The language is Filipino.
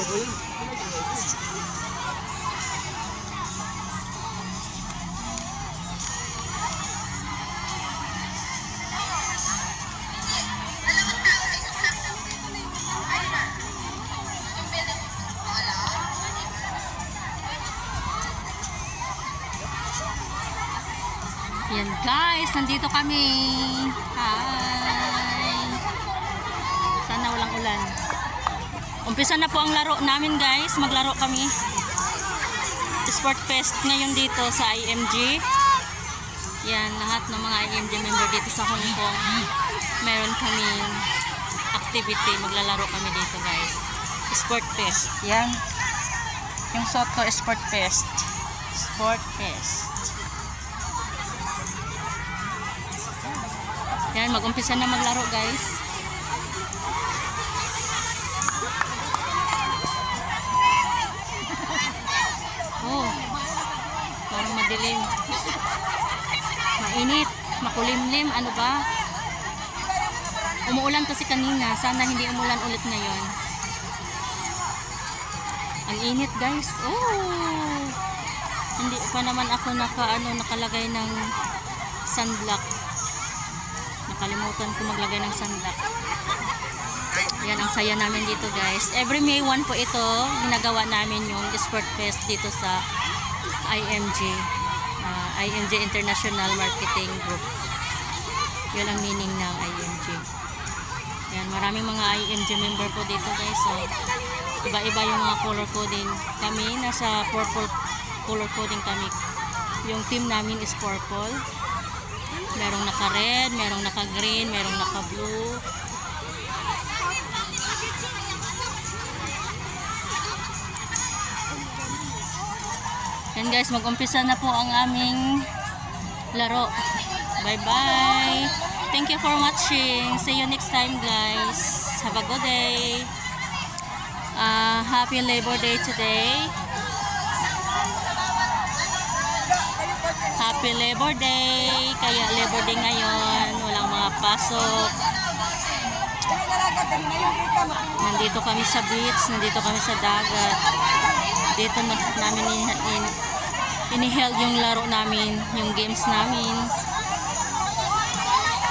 Yan guys, nandito kami. Hi. Sana walang ulan. Umpisa na po ang laro namin guys. Maglaro kami. Sport Fest ngayon dito sa IMG. Yan, lahat ng mga IMG member dito sa Hong Kong. Meron kaming activity. Maglalaro kami dito guys. Sport Fest. Yan. Yung Soto Sport Fest. Sport Fest. Yan, mag-umpisa na maglaro guys. Oh, parang madilim. Mainit, makulimlim, ano ba? Umuulan kasi kanina, sana hindi umulan ulit ngayon. Ang init guys. Oh, hindi pa naman ako nakalagay ng sunblock. Nakalimutan ko maglagay ng sunblock. Yan ang saya namin dito guys. Every May 1 po ito, ginagawa namin yung Sport Fest dito sa IMG. IMG International Marketing Group. Yun ang meaning ng IMG. Yan, maraming mga IMG member po dito guys. So, iba-iba yung mga color coding. Kami, nasa purple color coding kami. Yung team namin is purple. Merong naka-red, merong naka-green, merong naka-blue. Yan guys, mag-umpisa na po ang aming laro. Bye-bye. Thank you for watching. See you next time guys. Have a good day. Happy Labor Day today. Happy Labor Day. Kaya Labor Day ngayon. Walang mga pasok. Nandito kami sa beach. Nandito kami sa dagat. Dito namin iniheld yung laro namin. Yung games namin.